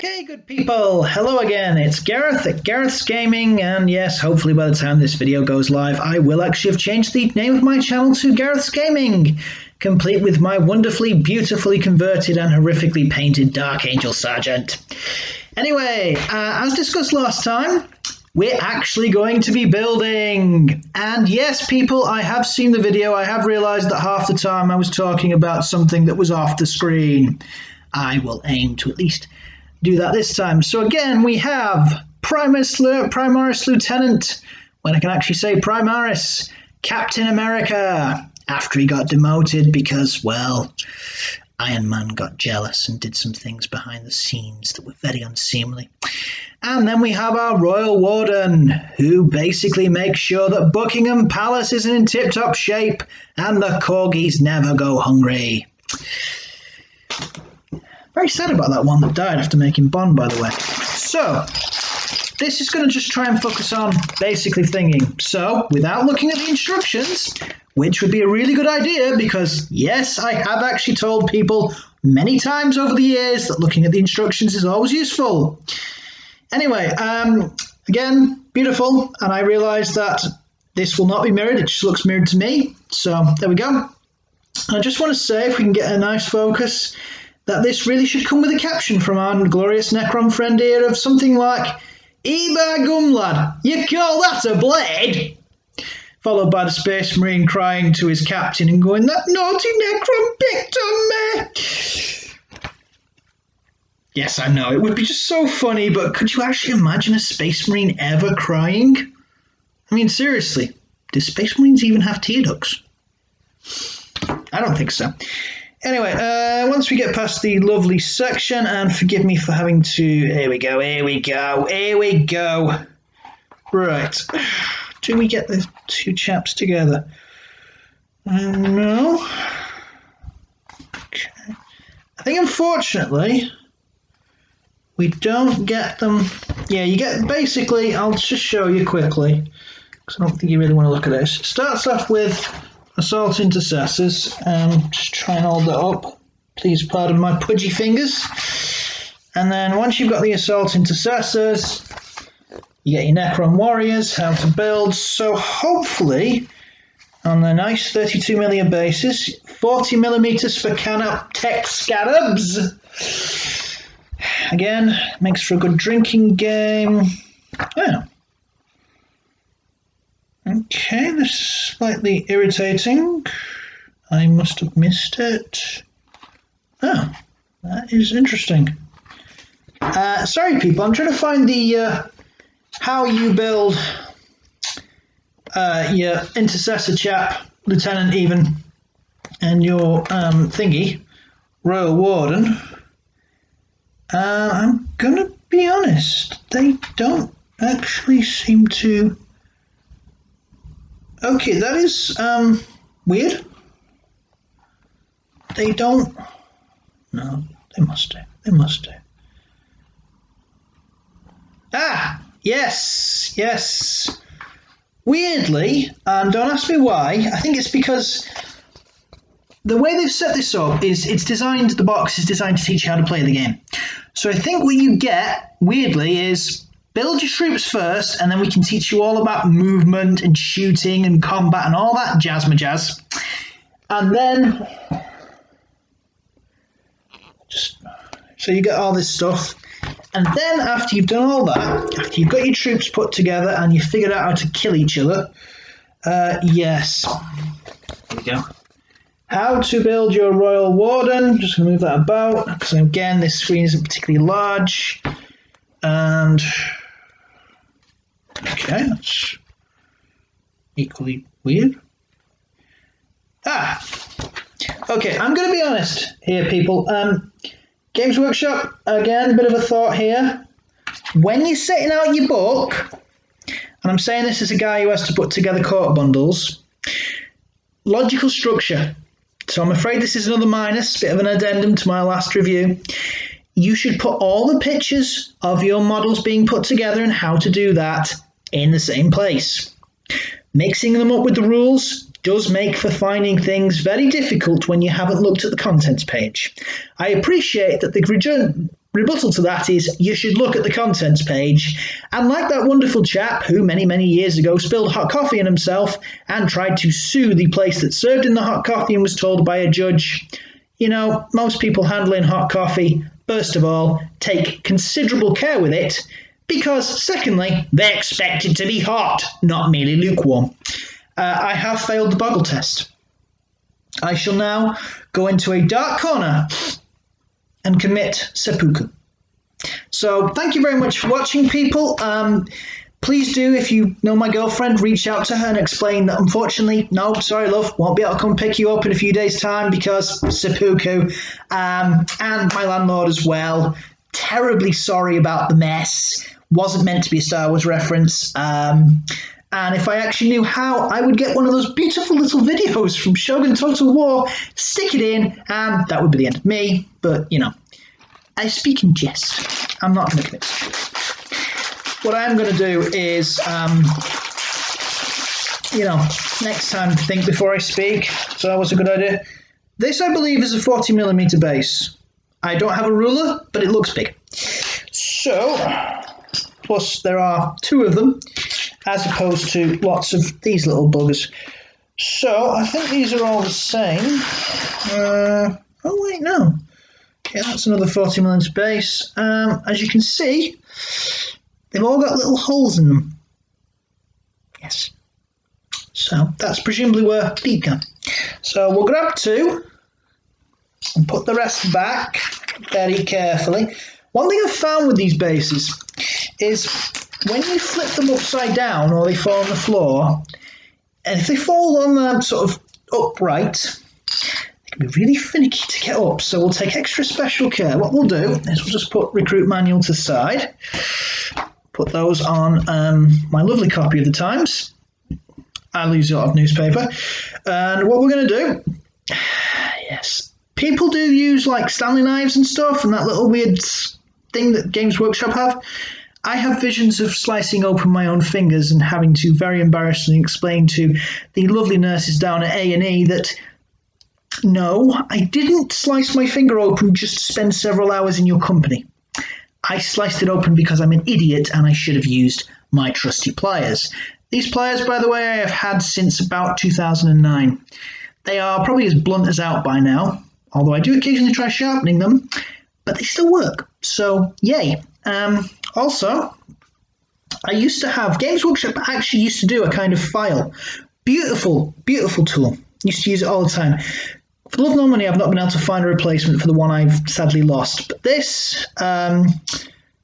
Okay, good people, hello again, it's Gareth at Gareth's Gaming, and yes, hopefully by the time this video goes live, I will actually have changed the name of my channel to Gareth's Gaming, complete with my wonderfully, beautifully converted and horrifically painted Dark Angel Sergeant. Anyway, as discussed last time, we're actually going to be building. And yes, people, I have seen the video, I have realised that half the time I was talking about something that was off the screen. I will aim to at least do that this time. So again, we have Primaris Lieutenant, when I can actually say Primaris, Captain America, after he got demoted because, well, Iron Man got jealous and did some things behind the scenes that were very unseemly. And then we have our Royal Warden, who basically makes sure that Buckingham Palace is in tip-top shape and the corgis never go hungry. Very sad about that one that died after making Bond, by the way. So, this is going to just try and focus on basically thinking. So, without looking at the instructions, which would be a really good idea because, yes, I have actually told people many times over the years that looking at the instructions is always useful. Anyway, again, beautiful, and I realised that this will not be mirrored, it just looks mirrored to me. So, there we go. I just want to say, if we can get a nice focus, that this really should come with a caption from our glorious Necron friend here of something like, "Eba gum lad, you call that a blade?" Followed by the Space Marine crying to his captain and going, "That naughty Necron picked on me." Yes, I know, it would be just so funny, but could you actually imagine a Space Marine ever crying? I mean, seriously, do Space Marines even have tear ducts? I don't think so. Anyway, once we get past the lovely section, and forgive me for having to... Here we go. Right. Do we get the two chaps together? No. Okay. I think, unfortunately, we don't get them... Yeah, you get... Basically, I'll just show you quickly, because I don't think you really want to look at this. It starts off with Assault Intercessors, just try and hold that up, please pardon my pudgy fingers, and then once you've got the Assault Intercessors, you get your Necron Warriors, how to build. So hopefully on the nice 32mm basis, 40mm for Canop-Tech Scarabs, again, makes for a good drinking game. Yeah. Okay, this is slightly irritating. I must have missed it. Oh, that is interesting. Sorry people, I'm trying to find the how you build your intercessor chap, Lieutenant even, and your thingy, Royal Warden. I'm gonna be honest, they don't actually seem to... Okay, that is weird. They don't... No, they must do. They must do. Ah, yes. Weirdly, don't ask me why, I think it's because the way they've set this up is the box is designed to teach you how to play the game. So I think what you get, weirdly, is build your troops first, and then we can teach you all about movement and shooting and combat and all that jazz. And then, so you get all this stuff. And then after you've done all that, after you've got your troops put together and you've figured out how to kill each other, yes, here we go. How to build your Royal Warden. Just going to move that about, because again, this screen isn't particularly large. And... okay, that's equally weird. Okay, I'm going to be honest here, people. Games Workshop, again, a bit of a thought here. When you're setting out your book, and I'm saying this as a guy who has to put together court bundles, logical structure. So I'm afraid this is another minus, bit of an addendum to my last review. You should put all the pictures of your models being put together and how to do that in the same place. Mixing them up with the rules does make for finding things very difficult when you haven't looked at the contents page. I appreciate that the rebuttal to that is you should look at the contents page, and like that wonderful chap who many years ago spilled hot coffee on himself and tried to sue the place that served him the hot coffee and was told by a judge, you know, most people handling hot coffee, first of all, take considerable care with it, because secondly, they expect it to be hot, not merely lukewarm. I have failed the boggle test. I shall now go into a dark corner and commit seppuku. So thank you very much for watching, people. Please do, if you know my girlfriend, reach out to her and explain that unfortunately, no, sorry love, won't be able to come pick you up in a few days' time because seppuku, and my landlord as well. Terribly sorry about the mess. Wasn't meant to be a Star Wars reference. And if I actually knew how, I would get one of those beautiful little videos from Shogun Total War, stick it in, and that would be the end of me. But, you know, I speak in jest. I'm not going to commit. What I am going to do is, you know, next time think before I speak. So that was a good idea. This, I believe, is a 40mm base. I don't have a ruler, but it looks big. So, plus there are 2 of them, as opposed to lots of these little buggers. So, I think these are all the same. Oh wait, no. Okay, that's another 40mm base. As you can see, they've all got little holes in them. Yes. So, that's presumably where feet go. So, we'll grab 2 and put the rest back very carefully. One thing I've found with these bases is when you flip them upside down or they fall on the floor, and if they fall on sort of upright, they can be really finicky to get up, so we'll take extra special care. What we'll do is we'll just put recruit manual to the side, put those on my lovely copy of the Times. I'll use a lot of newspaper. And what we're going to do, yes, people do use like Stanley knives and stuff and that little weird thing that Games Workshop have. I have visions of slicing open my own fingers and having to very embarrassingly explain to the lovely nurses down at A&E that no, I didn't slice my finger open just to spend several hours in your company. I sliced it open because I'm an idiot and I should have used my trusty pliers. These pliers, by the way, I have had since about 2009. They are probably as blunt as out by now, although I do occasionally try sharpening them, but they still work, so yay. Also, I used to have, Games Workshop actually used to do a kind of file. Beautiful, beautiful tool. Used to use it all the time. For love nor money, I've not been able to find a replacement for the one I've sadly lost. But this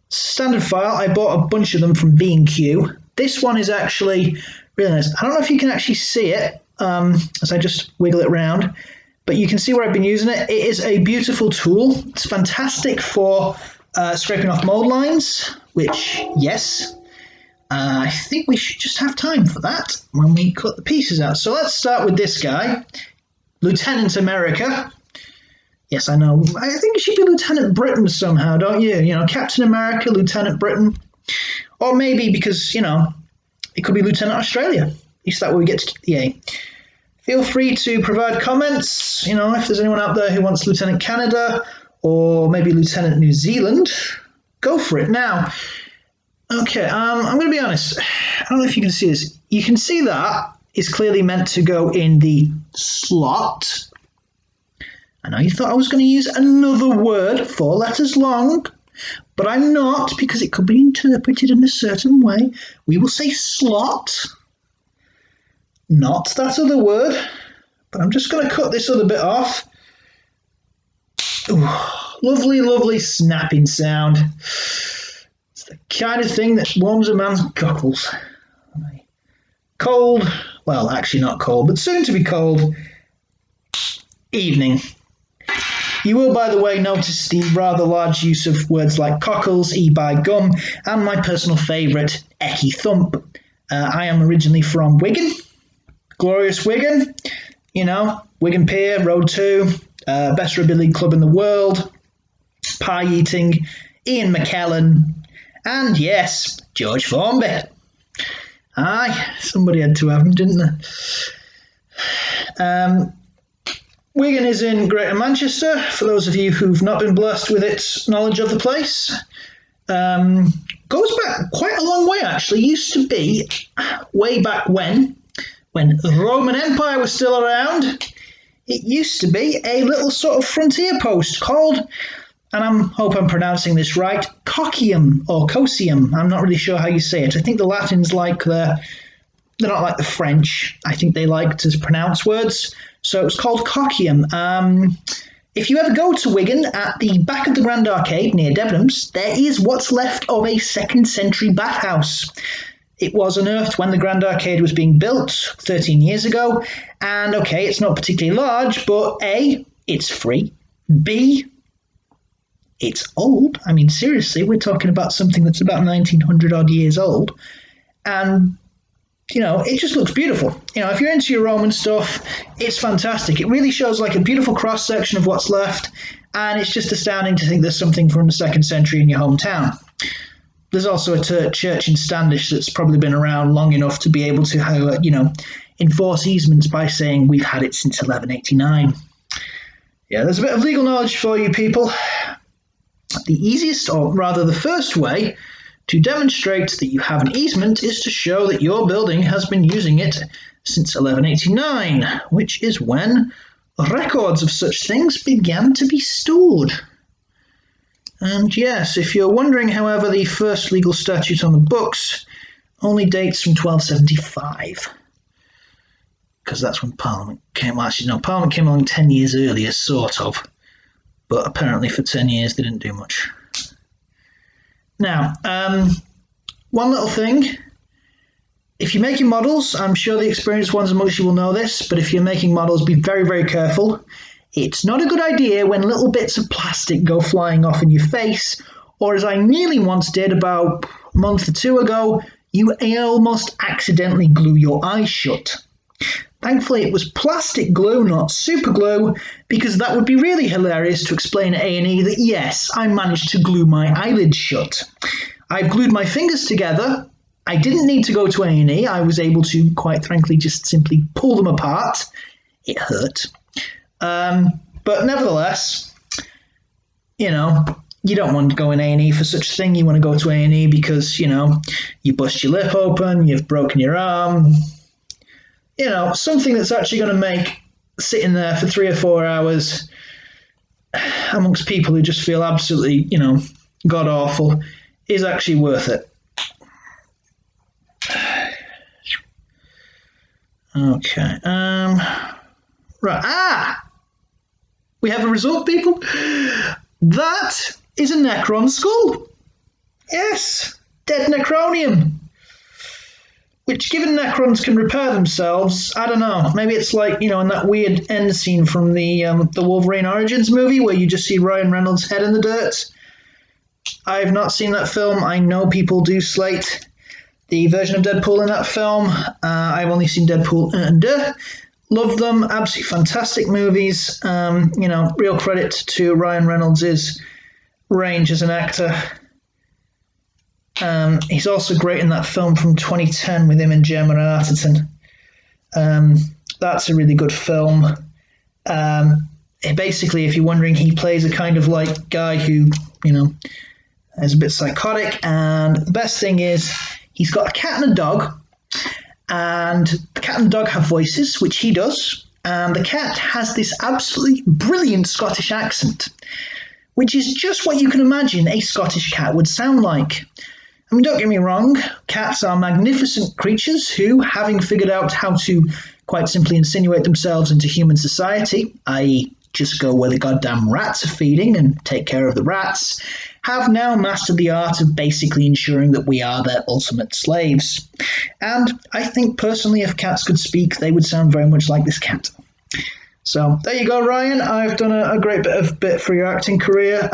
standard file, I bought a bunch of them from B&Q. This one is actually really nice. I don't know if you can actually see it as I just wiggle it around, but you can see where I've been using it. It is a beautiful tool. It's fantastic for scraping off mold lines, which, yes, I think we should just have time for that when we cut the pieces out. So let's start with this guy, Lieutenant America. Yes, I know. I think it should be Lieutenant Britain somehow, don't you? You know, Captain America, Lieutenant Britain. Or maybe because, you know, it could be Lieutenant Australia. At least that way we get to the A. Feel free to provide comments, you know, if there's anyone out there who wants Lieutenant Canada or maybe Lieutenant New Zealand, go for it. Now, okay, I'm going to be honest. I don't know if you can see this. You can see that is clearly meant to go in the slot. I know you thought I was going to use another word, 4 letters long, but I'm not, because it could be interpreted in a certain way. We will say slot, not that other word, but I'm just going to cut this other bit off. Ooh, lovely, lovely snapping sound. It's the kind of thing that warms a man's goggles. Cold, well, actually not cold, but soon to be cold evening. You will, by the way, notice the rather large use of words like cockles, e-by gum, and my personal favourite, ecky thump. I am originally from Wigan, glorious Wigan, you know, Wigan Pier, Road 2, best rugby league club in the world, pie eating, Ian McKellen, and yes, George Formby. Aye, somebody had to have him, didn't they? Wigan is in Greater Manchester, for those of you who've not been blessed with its knowledge of the place. Goes back quite a long way, actually. Used to be, way back when the Roman Empire was still around, it used to be a little sort of frontier post called, and I hope I'm pronouncing this right, Cocium or Cosium. I'm not really sure how you say it. I think the Latins they're not like the French. I think they like to pronounce words. So it was called Cocium. If you ever go to Wigan, at the back of the Grand Arcade near Debenhams, there is what's left of a 2nd century bathhouse. It was unearthed when the Grand Arcade was being built 13 years ago. And okay, it's not particularly large, but A, it's free. B, it's old. I mean, seriously, we're talking about something that's about 1900 odd years old. And it just looks beautiful. If you're into your Roman stuff, it's fantastic. It really shows like a beautiful cross-section of what's left, and it's just astounding to think there's something from the 2nd century in your hometown. There's also a church in Standish that's probably been around long enough to be able to, enforce easements by saying we've had it since 1189. Yeah, there's a bit of legal knowledge for you people. The easiest, or rather the first way, to demonstrate that you have an easement is to show that your building has been using it since 1189, which is when records of such things began to be stored. And yes, if you're wondering, however, the first legal statute on the books only dates from 1275, because that's when Parliament came. Well, actually, no, Parliament came along 10 years earlier, sort of, but apparently for 10 years they didn't do much. Now, one little thing, if you're making models, I'm sure the experienced ones amongst you will know this, but if you're making models, be very, very careful. It's not a good idea when little bits of plastic go flying off in your face, or as I nearly once did about a month or two ago, you almost accidentally glue your eyes shut. Thankfully, it was plastic glue, not super glue, because that would be really hilarious to explain at A&E that yes, I managed to glue my eyelids shut. I've glued my fingers together. I didn't need to go to A&E. I was able to, quite frankly, just simply pull them apart. It hurt. But nevertheless, you don't want to go in A&E for such a thing. You want to go to A&E because, you bust your lip open, you've broken your arm, something that's actually going to make sitting there for 3 or 4 hours amongst people who just feel absolutely, god awful is actually worth it. Okay. Right. We have a result, people. That is a Necron skull. Yes, dead Necronium. Which, given Necrons can repair themselves, I don't know. Maybe it's like, in that weird end scene from the Wolverine Origins movie where you just see Ryan Reynolds' head in the dirt. I have not seen that film. I know people do slate the version of Deadpool in that film. I've only seen Deadpool and love them. Absolutely fantastic movies. Real credit to Ryan Reynolds' range as an actor. He's also great in that film from 2010 with him and Gemma Arterton. That's a really good film. Basically, if you're wondering, he plays a kind of like guy who, is a bit psychotic, and the best thing is he's got a cat and a dog, and the cat and the dog have voices, which he does, and the cat has this absolutely brilliant Scottish accent, which is just what you can imagine a Scottish cat would sound like. I mean, don't get me wrong, cats are magnificent creatures who, having figured out how to quite simply insinuate themselves into human society, i.e. just go where the goddamn rats are feeding and take care of the rats, have now mastered the art of basically ensuring that we are their ultimate slaves. And I think personally, if cats could speak, they would sound very much like this cat. So there you go, Ryan. I've done a great bit for your acting career.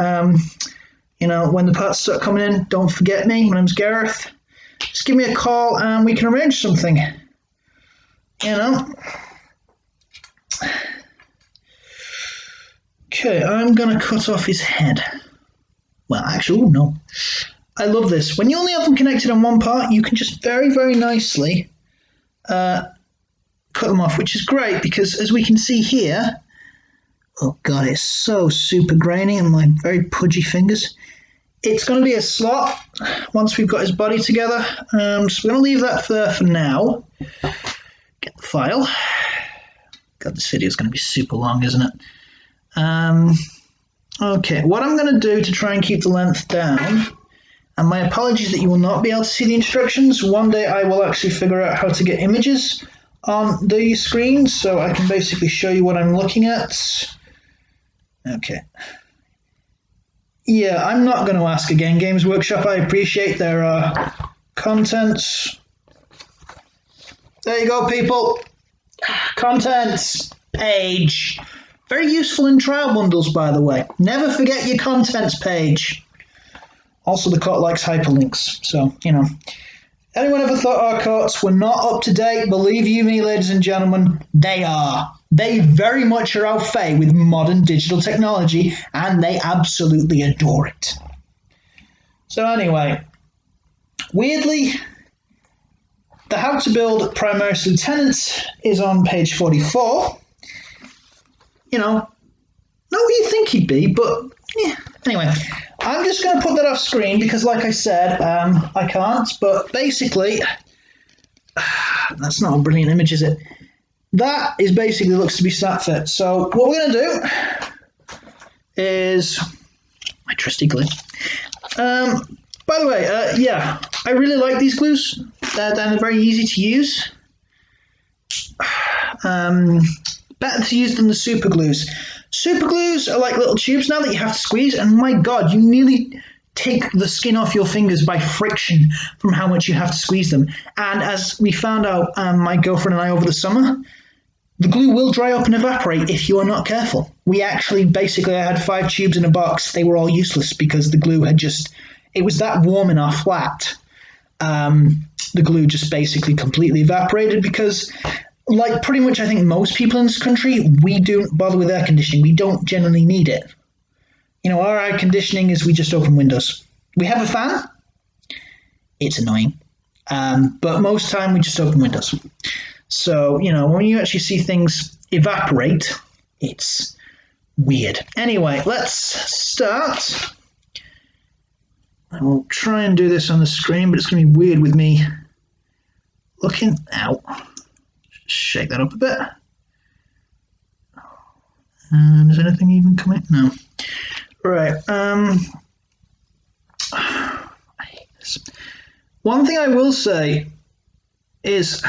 When the parts start coming in, don't forget me. My name's Gareth. Just give me a call and we can arrange something. Okay, I'm going to cut off his head. Well, actually, no. I love this. When you only have them connected on one part, you can just very, very nicely cut them off, which is great because, as we can see here, Oh god, it's so super grainy and my very pudgy fingers. It's going to be a slot once we've got his body together. So we're going to leave that there for now. Get the file. God, this video is going to be super long, isn't it? Okay, what I'm going to do to try and keep the length down, and my apologies that you will not be able to see the instructions. One day I will actually figure out how to get images on the screen so I can basically show you what I'm looking at. Okay. Yeah, I'm not going to ask again, Games Workshop. I appreciate their contents. There you go, people. Contents page. Very useful in trial bundles, by the way. Never forget your contents page. Also, the court likes hyperlinks, so, you know. Anyone ever thought our courts were not up to date? Believe you me, ladies and gentlemen, they are. They very much are au fait with modern digital technology, and they absolutely adore it. So anyway, weirdly, the How to Build Primaris Lieutenant is on page 44. You know, not what you think he'd be, but yeah. Anyway, I'm just going to put that off screen because, like I said, I can't. But basically, that's not a brilliant image, is it? That is basically looks to be sat fit. So what we're going to do is my trusty glue. By the way, yeah, I really like these glues. They're very easy to use. Better to use than the super glues. Super glues are like little tubes now that you have to squeeze, and my god, you nearly take the skin off your fingers by friction from how much you have to squeeze them. And as we found out, my girlfriend and I over the summer, the glue will dry up and evaporate if you are not careful. We actually, basically, I had 5 tubes in a box. They were all useless because the glue had just, it was that warm in our flat. The glue just basically completely evaporated because, like pretty much I think most people in this country, we don't bother with air conditioning. We don't generally need it. You know, our air conditioning is we just open windows. We have a fan. It's annoying. But most time we just open windows. So, you know, when you actually see things evaporate, it's weird. Anyway, let's start. I will try and do this on the screen, but it's going to be weird with me looking out. Shake that up a bit. And is anything even coming? No. Right. I hate this. One thing I will say is,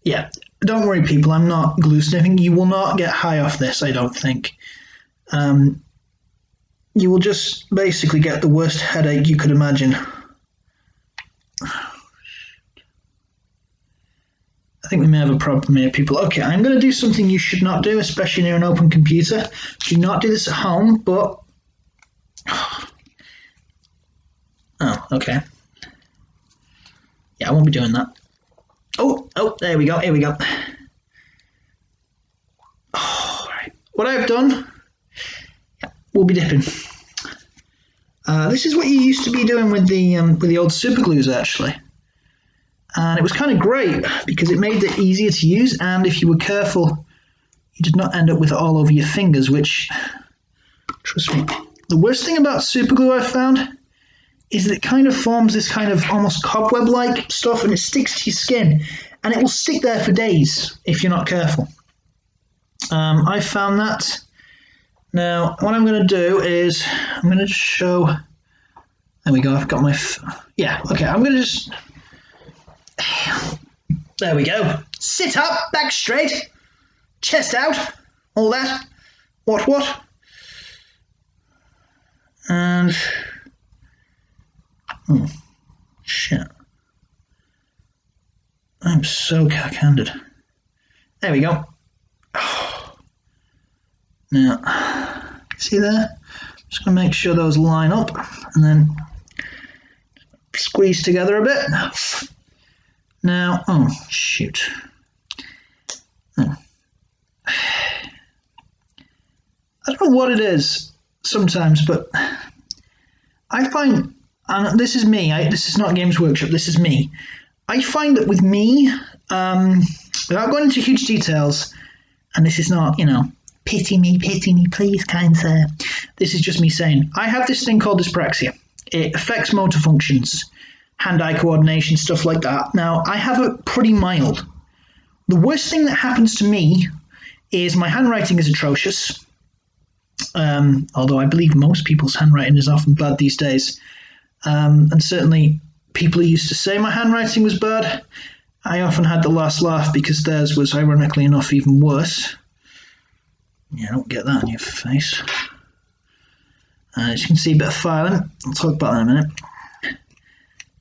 yeah, don't worry, people. I'm not glue sniffing. You will not get high off this, I don't think. You will just basically get the worst headache you could imagine. I think we may have a problem here, people. Okay, I'm going to do something you should not do, especially near an open computer. Do not do this at home, but... Oh, okay. Yeah, I won't be doing that. Oh, there we go, here we go. Oh, right. What I've done, yeah, we'll be dipping. This is what you used to be doing with the old super glues, actually. And it was kind of great because it made it easier to use, and if you were careful, you did not end up with it all over your fingers, which, trust me, the worst thing about super glue I've found is that it kind of forms this kind of almost cobweb-like stuff, and it sticks to your skin, and it will stick there for days if you're not careful. I found that. Now, what I'm going to do is, I'm going to just show, there we go, I've got my, yeah, okay, I'm going to just, there we go, sit up, back straight, chest out, all that, what, and, oh, shit, I'm so cack-handed, there we go. Now, see there? Just going to make sure those line up and then squeeze together a bit. Now, oh, shoot. Oh. I don't know what it is sometimes, but I find, and this is me, this is not Games Workshop, this is me. I find that with me, without going into huge details, and this is not, pity me, please, kind sir. This is just me saying, I have this thing called dyspraxia. It affects motor functions, hand-eye coordination, stuff like that. Now, I have it pretty mild. The worst thing that happens to me is my handwriting is atrocious. Although I believe most people's handwriting is often bad these days. And certainly people who used to say my handwriting was bad, I often had the last laugh because theirs was, ironically enough, even worse. Yeah, don't get that on your face. As you can see, a bit of filing. I'll talk about that in a minute.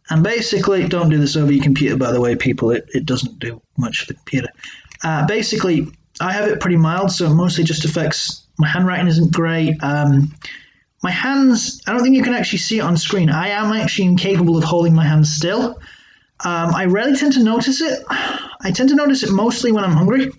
And basically, don't do this over your computer, by the way, people. It doesn't do much for the computer. Basically, I have it pretty mild, so it mostly just affects my handwriting isn't great. My hands, I don't think you can actually see it on screen. I am actually incapable of holding my hands still. I rarely tend to notice it. I tend to notice it mostly when I'm hungry.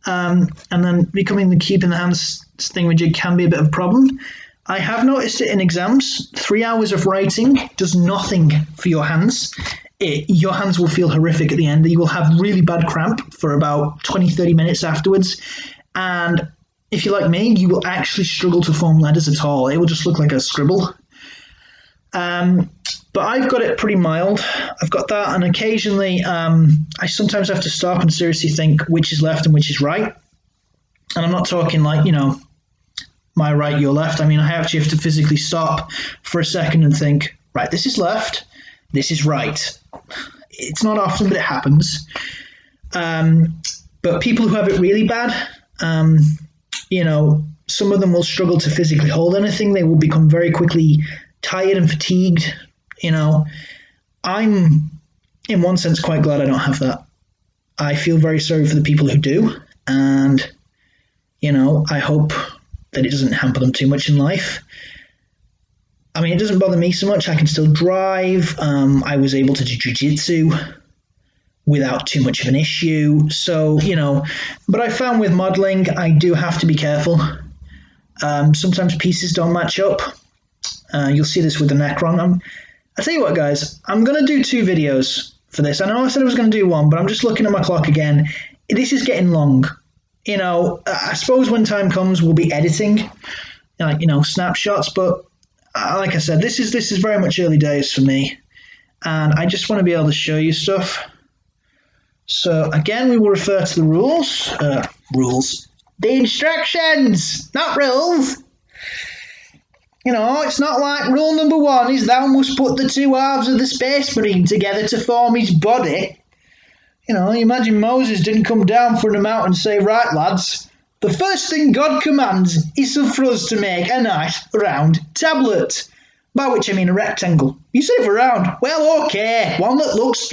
And then keeping the hands thingamajig can be a bit of a problem. I have noticed it in exams. 3 hours of writing does nothing for your hands. Your hands will feel horrific at the end. You will have really bad cramp for about 20-30 minutes afterwards. And if you're like me, you will actually struggle to form letters at all. It will just look like a scribble. But I've got it pretty mild. I've got that, and occasionally I sometimes have to stop and seriously think which is left and which is right. And I'm not talking like, my right, your left. I mean, I actually have to physically stop for a second and think, right, this is left, this is right. It's not often, but it happens. But people who have it really bad, some of them will struggle to physically hold anything. They will become very quickly tired and fatigued. I'm, in one sense, quite glad I don't have that. I feel very sorry for the people who do, and, I hope that it doesn't hamper them too much in life. I mean, it doesn't bother me so much. I can still drive. I was able to do jiu-jitsu without too much of an issue. So, but I found with modeling, I do have to be careful. Sometimes pieces don't match up. You'll see this with the Necron. I'll tell you what, guys, I'm going to do 2 videos for this. I know I said I was going to do 1, but I'm just looking at my clock again. This is getting long. I suppose when time comes, we'll be editing, snapshots. But like I said, this is very much early days for me, and I just want to be able to show you stuff. So again, we will refer to the rules. The instructions, not rules. It's not like rule number 1 is thou must put the 2 halves of the Space Marine together to form his body. Imagine Moses didn't come down from the mountain and say, right, lads, the first thing God commands is for us to make a nice round tablet. By which I mean a rectangle. You say for round. Well, okay, one that looks,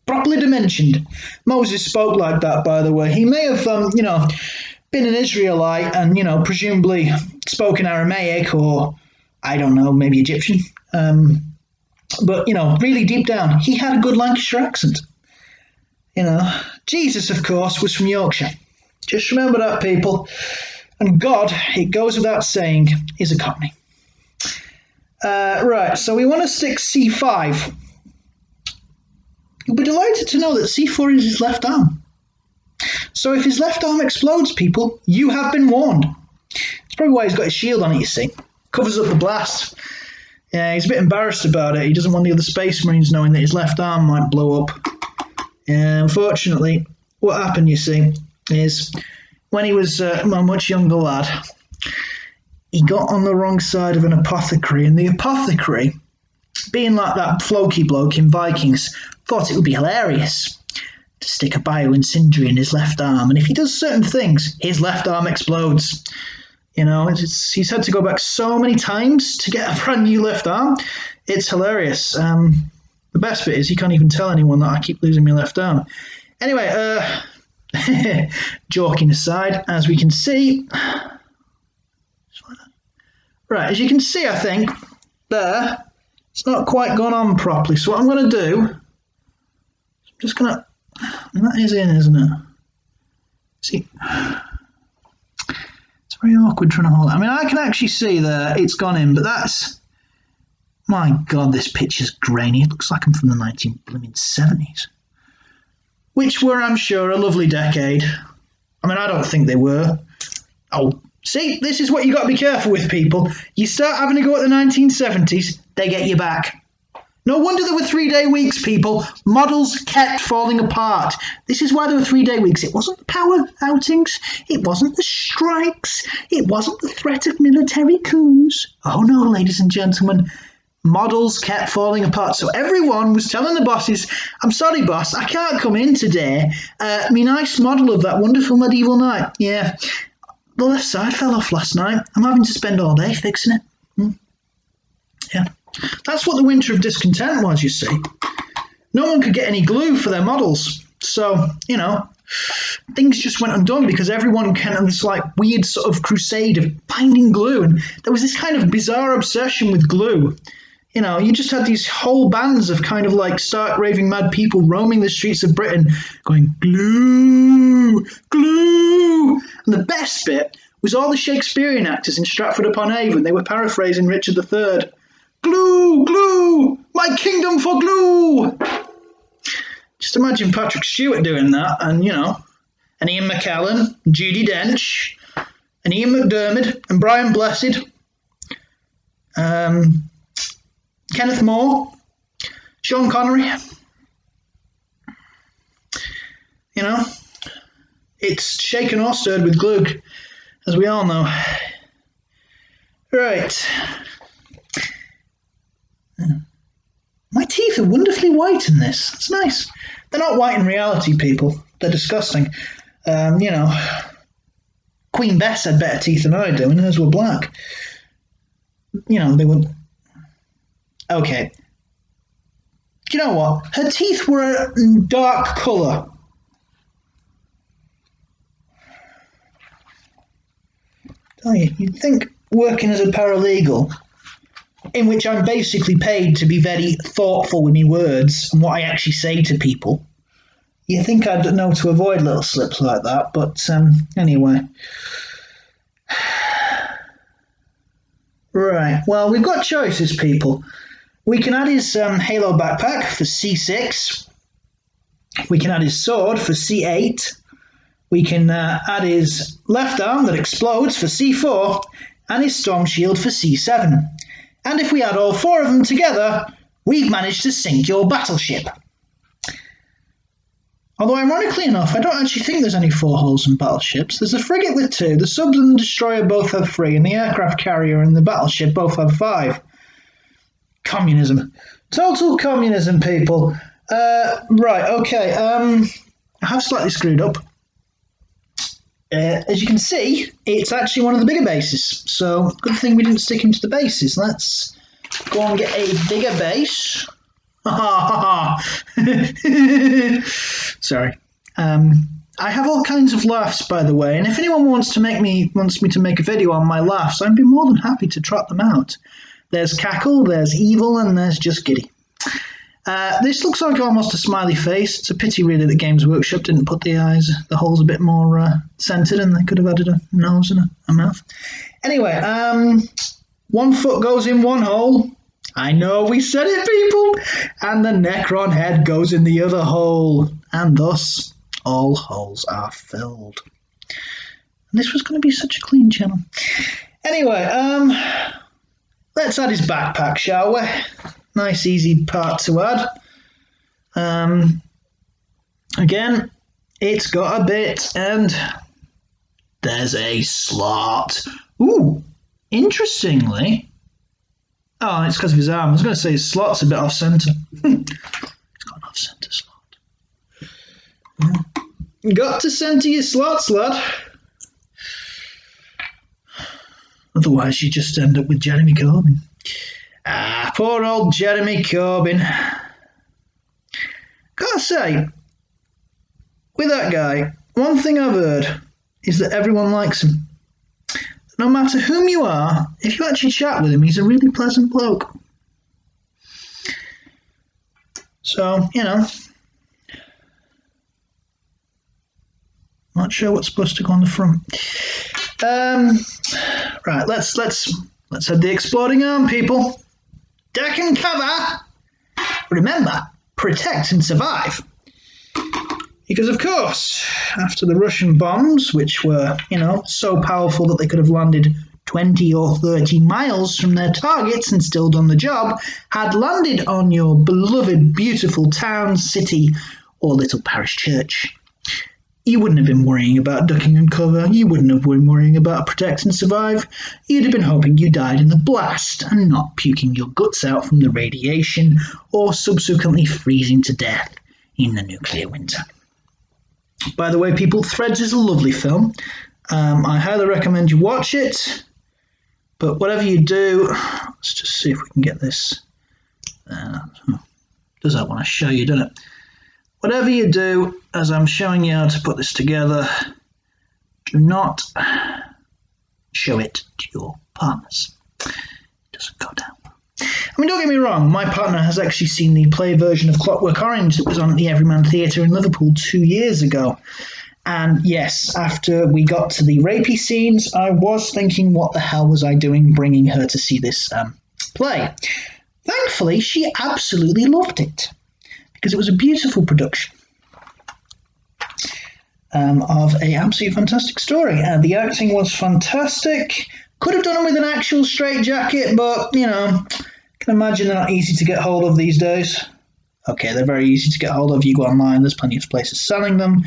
properly dimensioned. Moses spoke like that, by the way. He may have, been an Israelite and, presumably spoken Aramaic or, I don't know, maybe Egyptian. But, really deep down, he had a good Lancashire accent. Jesus, of course, was from Yorkshire. Just remember that, people. And God, it goes without saying, is a Cockney. Right, so we want to stick C5. You'll be delighted to know that C4 is his left arm. So if his left arm explodes, people, you have been warned. That's probably why he's got his shield on it, you see. Covers up the blast. Yeah, he's a bit embarrassed about it. He doesn't want the other Space Marines knowing that his left arm might blow up. Unfortunately, what happened, you see, is when he was a much younger lad, he got on the wrong side of an apothecary, and the apothecary, being like that Floki bloke in Vikings, thought it would be hilarious to stick a bioincendiary in his left arm, and if he does certain things, his left arm explodes. He's had to go back so many times to get a brand new left arm. It's hilarious. The best bit is he can't even tell anyone that I keep losing my left arm. Anyway, joking aside, as we can see, right, as you can see, I think, there, it's not quite gone on properly. So what I'm going to do, I'm just going to, that is in, isn't it? See, it's very awkward trying to hold it. I mean, I can actually see that it's gone in, but that's, My God, this picture's grainy. It looks like I'm from the 1970s. Which were, I'm sure, a lovely decade. I mean, I don't think they were. Oh, see, this is what you got to be careful with, people. You start having to go at the 1970s, they get you back. No wonder there were 3-day weeks, people. Models kept falling apart. This is why there were 3-day weeks. It wasn't the power outings. It wasn't the strikes. It wasn't the threat of military coups. Oh no, ladies and gentlemen. Models kept falling apart. So everyone was telling the bosses, I'm sorry, boss, I can't come in today. Me nice model of that wonderful medieval knight. Yeah, the left side fell off last night. I'm having to spend all day fixing it. Yeah. That's what the winter of discontent was, you see. No one could get any glue for their models. So, you know, things just went undone because everyone kind of this like weird sort of crusade of finding glue. And there was this kind of bizarre obsession with glue. You know, you just had these whole bands of kind of like stark raving mad people roaming the streets of Britain going, glue, glue. And the best bit was all the Shakespearean actors in Stratford-upon-Avon. They were paraphrasing Richard III. Glue, glue, my kingdom for glue. Just imagine Patrick Stewart doing that, and you know, and Ian McKellen, and Judi Dench, and Ian McDermott, and Brian Blessed, Kenneth Moore, Sean Connery. You know, it's shaken or stirred with glue, as we all know. Right. My teeth are wonderfully white in this. It's nice. They're not white in reality, people. They're disgusting. You know, Queen Bess had better teeth than I do, and hers were black. You know, they were... Okay. Do you know what? Her teeth were a dark colour. Oh, you'd think working as a paralegal, in which I'm basically paid to be very thoughtful with my words and what I actually say to people, you think I'd know to avoid little slips like that, but anyway. Right, well, we've got choices, people. We can add his Halo backpack for C6. We can add his sword for C8. We can add his left arm that explodes for C4, and his storm shield for C7. And if we add all 4 of them together, we've managed to sink your battleship. Although ironically enough, I don't actually think there's any 4 holes in battleships. There's a frigate with 2, the subs and the destroyer both have 3, and the aircraft carrier and the battleship both have 5. Communism. Total communism, people. Right, okay. I have slightly screwed up. As you can see, it's actually one of the bigger bases. So, good thing we didn't stick him to the bases. Let's go and get a bigger base. Sorry. I have all kinds of laughs, by the way, and if anyone wants me to make a video on my laughs, I'd be more than happy to trot them out. There's cackle, there's evil, and there's just giddy. This looks like almost a smiley face. It's a pity, really, that Games Workshop didn't put the holes a bit more centered, and they could have added a nose and a mouth. Anyway, 1 foot goes in one hole. I know, we said it, people! And the Necron head goes in the other hole. And thus, all holes are filled. And this was going to be such a clean channel. Anyway, let's add his backpack, shall we? Nice, easy part to add. Again, it's got a bit, and there's a slot. Ooh, interestingly... Oh, it's because of his arm. I was going to say his slot's a bit off-centre. He's got an off-centre slot. Got to centre your slots, lad. Otherwise, you just end up with Jeremy Corbyn. Ah, poor old Jeremy Corbyn. Gotta say, with that guy, one thing I've heard is that everyone likes him. No matter whom you are, if you actually chat with him, he's a really pleasant bloke. So, you know, not sure what's supposed to go on the front. Right, let's have the exploding arm, people. duck and cover. Remember, protect and survive. Because, of course, after the Russian bombs, which were, so powerful that they could have landed 20 or 30 miles from their targets and still done the job, had landed on your beloved, beautiful town, city, or little parish church, you wouldn't have been worrying about ducking and cover. You wouldn't have been worrying about protect and survive. You'd have been hoping you died in the blast and not puking your guts out from the radiation or subsequently freezing to death in the nuclear winter. By the way, people, Threads is a lovely film. I highly recommend you watch it. But whatever you do, let's just see if we can get this. Does that want to show you, doesn't it? Whatever you do, as I'm showing you how to put this together, do not show it to your partners. It doesn't go down. I mean, don't get me wrong, my partner has actually seen the play version of Clockwork Orange that was on at the Everyman Theatre in Liverpool 2 years ago. And yes, after we got to the rapey scenes, I was thinking, what the hell was I doing bringing her to see this play? Thankfully, she absolutely loved it, because it was a beautiful production of an absolutely fantastic story. And the acting was fantastic. Could have done it with an actual straitjacket, but, can imagine they're not easy to get hold of these days. Okay, they're very easy to get hold of. You go online, there's plenty of places selling them.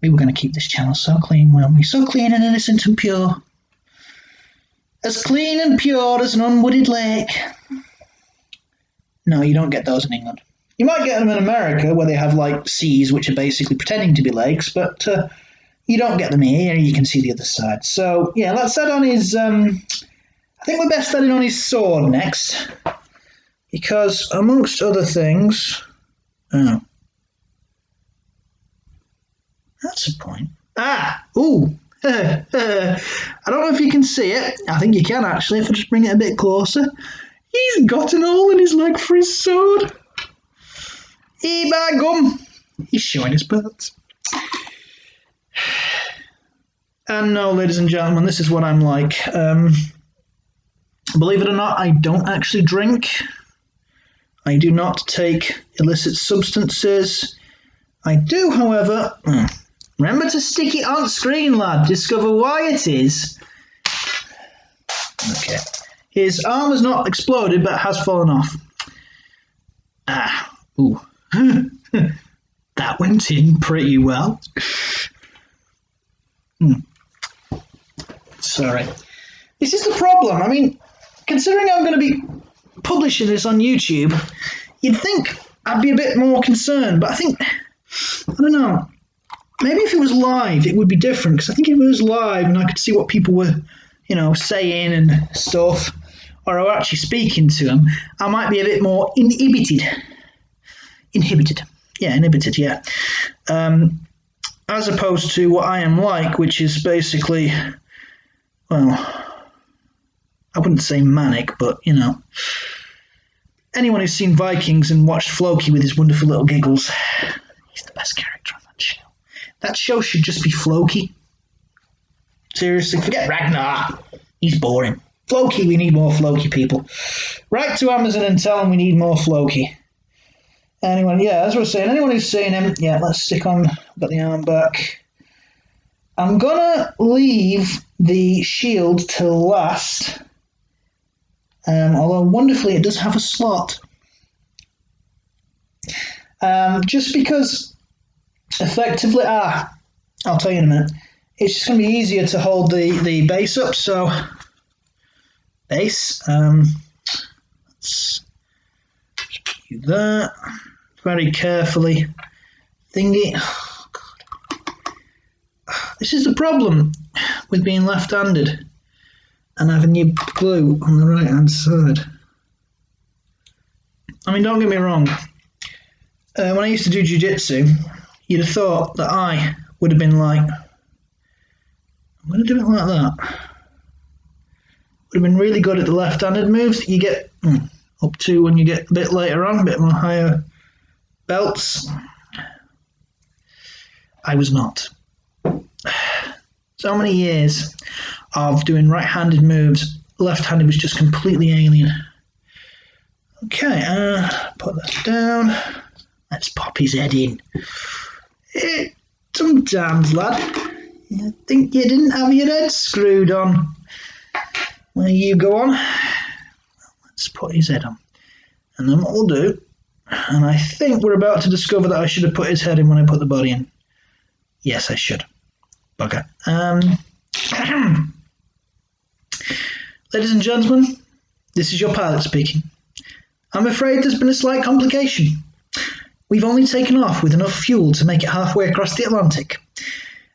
We were going to keep this channel so clean, weren't we? So clean and innocent and pure. As clean and pure as an unwooded lake. No, you don't get those in England. You might get them in America, where they have, seas, which are basically pretending to be lakes, but you don't get them here. You can see the other side. So, yeah, let's add on his... I think we're best adding on his sword next. Because, amongst other things... Oh. That's a point. Ooh. I don't know if you can see it. I think you can, actually, if I just bring it a bit closer. He's got an hole in his leg for his sword. By gum. He's showing his parts. And no, ladies and gentlemen, this is what I'm like. Believe it or not, I don't actually drink. I do not take illicit substances. I do, however... Remember to stick it on screen, lad. Discover why it is. Okay. His arm has not exploded, but has fallen off. Ooh. That went in pretty well. Sorry. This is the problem. I mean, considering I'm going to be publishing this on YouTube, you'd think I'd be a bit more concerned, but I think, I don't know, maybe if it was live, it would be different, because I think if it was live and I could see what people were, saying and stuff, or I were actually speaking to them, I might be a bit more inhibited. Yeah. As opposed to what I am like, which is basically, well, I wouldn't say manic, but, anyone who's seen Vikings and watched Floki with his wonderful little giggles, he's the best character on that show. That show should just be Floki. Seriously, forget Ragnar. He's boring. Floki, we need more Floki people. Write to Amazon and tell them we need more Floki. Anyone, yeah, as we're saying, anyone who's seen him, yeah, let's stick on, got the arm back. I'm gonna leave the shield till last, although wonderfully it does have a slot. Just because effectively, I'll tell you in a minute, it's just gonna be easier to hold the base up, so base, let's do that. Very carefully thingy. Oh, God. This is the problem with being left-handed and having your glue on the right-hand side. I mean, don't get me wrong. When I used to do jiu-jitsu, you'd have thought that I would have been like, I'm going to do it like that. Would have been really good at the left-handed moves that you get up to when you get a bit later on, a bit more higher belts. I was not. So many years of doing right-handed moves, left-handed was just completely alien. Okay, put that down. Let's pop his head in. Sometimes, lad, you think you didn't have your head screwed on. Well, you go on. Let's put his head on. And then what we'll do, and I think we're about to discover that I should have put his head in when I put the body in. Yes, I should. Bugger. Ladies and gentlemen, this is your pilot speaking. I'm afraid there's been a slight complication. We've only taken off with enough fuel to make it halfway across the Atlantic.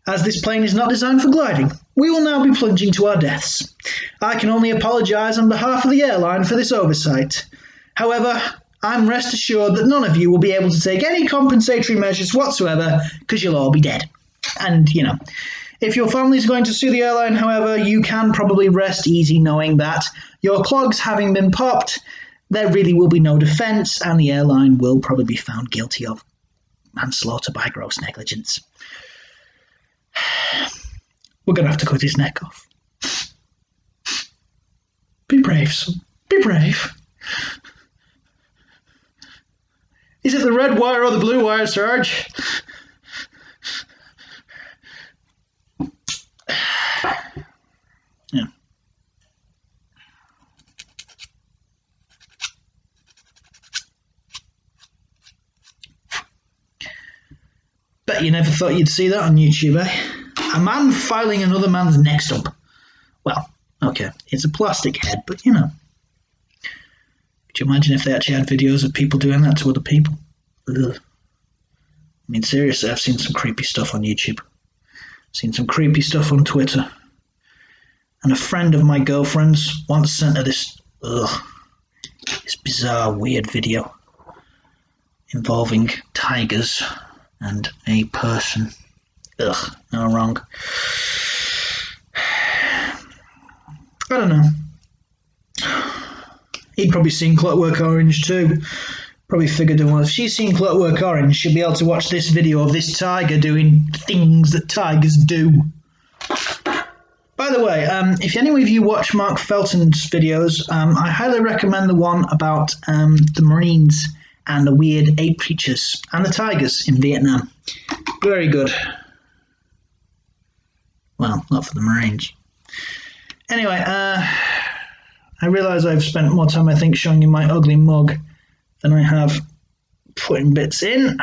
As this plane is not designed for gliding, we will now be plunging to our deaths. I can only apologise on behalf of the airline for this oversight. However, I'm rest assured that none of you will be able to take any compensatory measures whatsoever because you'll all be dead. And, if your family's going to sue the airline, however, you can probably rest easy knowing that your clogs having been popped, there really will be no defence and the airline will probably be found guilty of manslaughter by gross negligence. We're going to have to cut his neck off. Be brave, son. Be brave. Is it the red wire or the blue wire, Sarge? Yeah. Bet you never thought you'd see that on YouTube, eh? A man filing another man's neck stump. Well, okay, it's a plastic head, but Could you imagine if they actually had videos of people doing that to other people? Ugh. I mean, seriously, I've seen some creepy stuff on YouTube. I've seen some creepy stuff on Twitter. And a friend of my girlfriend's once sent her this bizarre, weird video involving tigers and a person. Ugh, no wrong. I don't know. He'd probably seen Clockwork Orange too. Probably figured, well, if she's seen Clockwork Orange, she'll be able to watch this video of this tiger doing things that tigers do. By the way, if any of you watch Mark Felton's videos, I highly recommend the one about the Marines and the weird ape creatures and the tigers in Vietnam. Very good. Well, not for the Marines. Anyway, I realise I've spent more time, I think, showing you my ugly mug than I have putting bits in.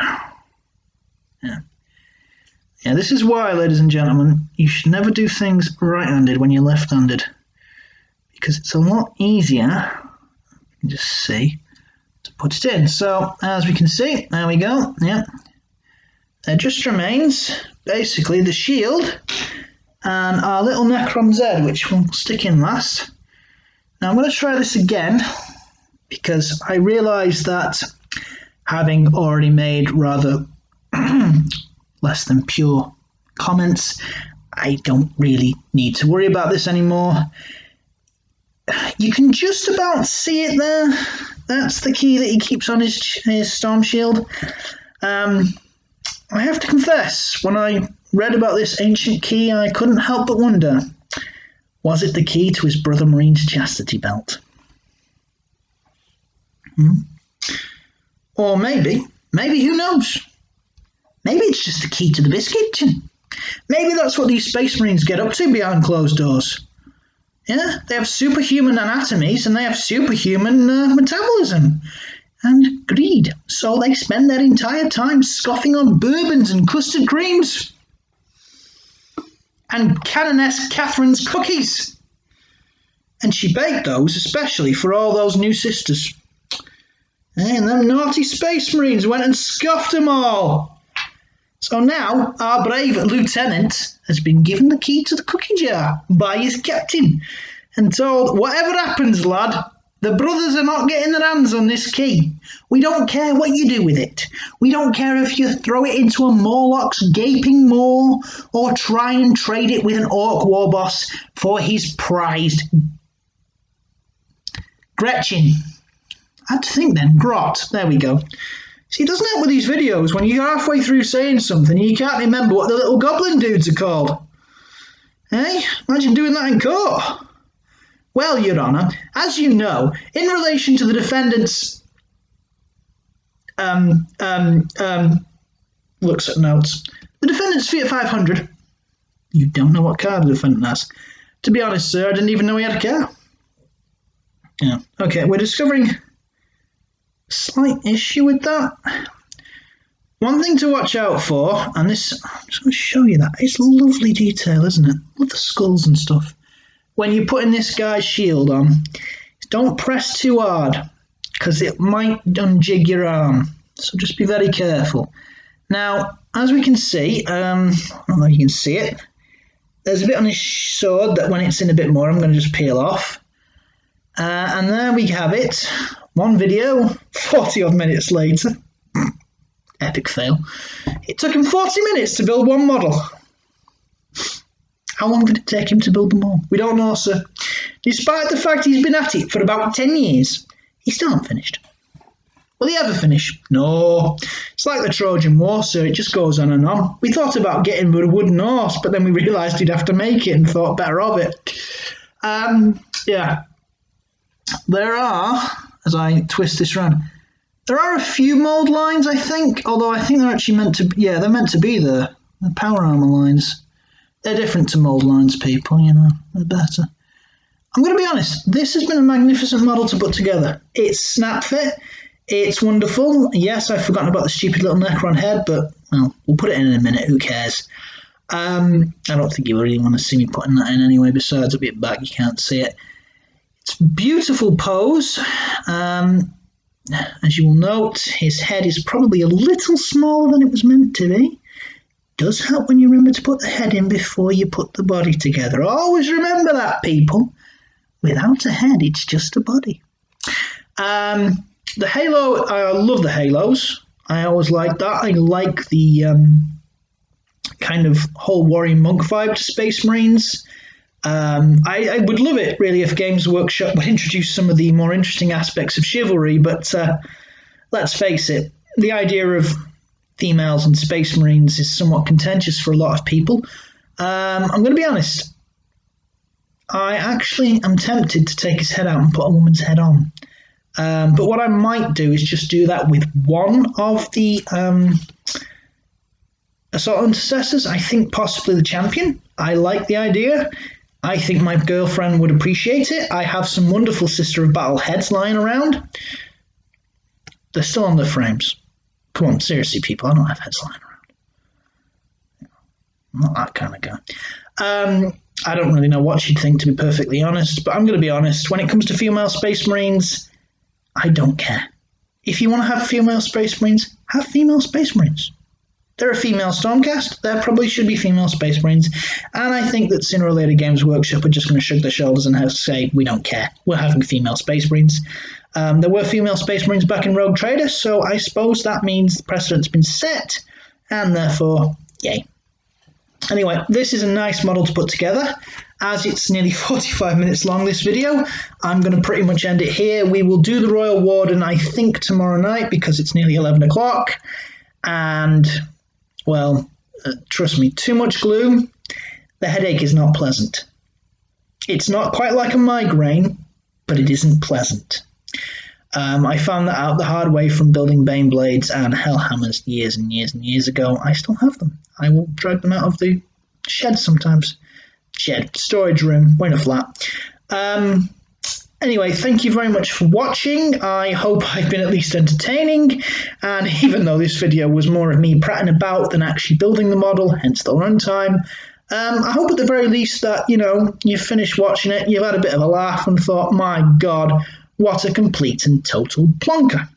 Yeah, this is why, ladies and gentlemen, you should never do things right-handed when you're left-handed. Because it's a lot easier, you can just see, to put it in. So, as we can see, there we go, yeah. There just remains, basically, the shield and our little Necron's head, which we'll stick in last. Now I'm going to try this again, because I realise that having already made rather less than pure comments, I don't really need to worry about this anymore. You can just about see it there. That's the key that he keeps on his storm shield. I have to confess, when I read about this ancient key, I couldn't help but wonder, was it the key to his brother Marine's chastity belt? Or maybe, who knows? Maybe it's just the key to the biscuit tin. Maybe that's what these Space Marines get up to behind closed doors. Yeah, they have superhuman anatomies and they have superhuman metabolism and greed. So they spend their entire time scoffing on bourbons and custard creams and Canoness Catherine's cookies. And she baked those especially for all those new sisters. And them naughty Space Marines went and scoffed them all. So now our brave lieutenant has been given the key to the cookie jar by his captain and told, whatever happens, lad, the brothers are not getting their hands on this key. We don't care what you do with it. We don't care if you throw it into a Morlock's gaping maw or try and trade it with an orc war boss for his prized Gretchen. I had to think then. Grot. There we go. See, it doesn't help with these videos when you're halfway through saying something and you can't remember what the little goblin dudes are called. Hey, imagine doing that in court. Well, Your Honour, as you know, in relation to the defendant's looks at notes. The defendant's Fiat 500. You don't know what car the defendant has. To be honest, sir, I didn't even know he had a car. Yeah. Okay, we're discovering a slight issue with that. One thing to watch out for, and this, I'm just going to show you that. It's lovely detail, isn't it? With the skulls and stuff. When you're putting this guy's shield on, don't press too hard, because it might unjig your arm. So just be very careful. Now, as we can see, I don't know if you can see it, there's a bit on his sword that when it's in a bit more, I'm going to just peel off. And there we have it. One video, 40 odd minutes later. Epic fail. It took him 40 minutes to build one model. How long did it take him to build them all? We don't know, sir. Despite the fact he's been at it for about 10 years, he's still not finished. Will he ever finish? No. It's like the Trojan War, sir. It just goes on and on. We thought about getting a wooden horse, but then we realised he'd have to make it and thought better of it. Yeah. There are, as I twist this around, there are a few mould lines, I think, although I think they're actually meant to be, yeah, they're meant to be there. The power armour lines. They're different to mould lines, people, you know, they're better. I'm going to be honest, this has been a magnificent model to put together. It's snap fit. It's wonderful. Yes, I've forgotten about the stupid little Necron head, but well, we'll put it in a minute. Who cares? I don't think you really want to see me putting that in anyway. Besides, it'll be at back. You can't see it. It's a beautiful pose. As you will note, his head is probably a little smaller than it was meant to be. It does help when you remember to put the head in before you put the body together. Always remember that, people. Without a head, it's just a body. The halo, I love the halos. I always like that. I like the kind of whole warrior monk vibe to Space Marines. I would love it, really, if Games Workshop would introduce some of the more interesting aspects of chivalry, but let's face it, the idea of females and Space Marines is somewhat contentious for a lot of people. I'm going to be honest. I actually am tempted to take his head out and put a woman's head on. But what I might do is just do that with one of the Assault Intercessors. I think possibly the champion. I like the idea. I think my girlfriend would appreciate it. I have some wonderful Sister of Battle heads lying around. They're still on their frames. Come on, seriously, people. I don't have heads lying around. I'm not that kind of guy. I don't really know what she'd think, to be perfectly honest, but I'm going to be honest. When it comes to female Space Marines, I don't care. If you want to have female Space Marines, have female Space Marines. They're a female Stormcast. There probably should be female Space Marines. And I think that sooner or later Games Workshop are just going to shrug their shoulders and say, we don't care. We're having female Space Marines. There were female Space Marines back in Rogue Trader, so I suppose that means the precedent's been set, and therefore, yay. Anyway, this is a nice model to put together. As it's nearly 45 minutes long, this video, I'm going to pretty much end it here. We will do the Royal Warden, I think, tomorrow night because it's nearly 11 o'clock. And, well, trust me, too much glue, the headache is not pleasant. It's not quite like a migraine, but it isn't pleasant. I found that out the hard way from building Bane Blades and Hellhammers years and years and years ago. I still have them. I will drag them out of the shed sometimes. Shed, storage room, point of flat. Anyway, thank you very much for watching. I hope I've been at least entertaining. And even though this video was more of me prattling about than actually building the model, hence the runtime, I hope at the very least that, you know, you've finished watching it, you've had a bit of a laugh and thought, my God, what a complete and total plonker.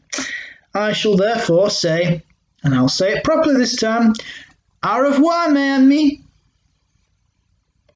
I shall therefore say, and I'll say it properly this time, au revoir, my ami.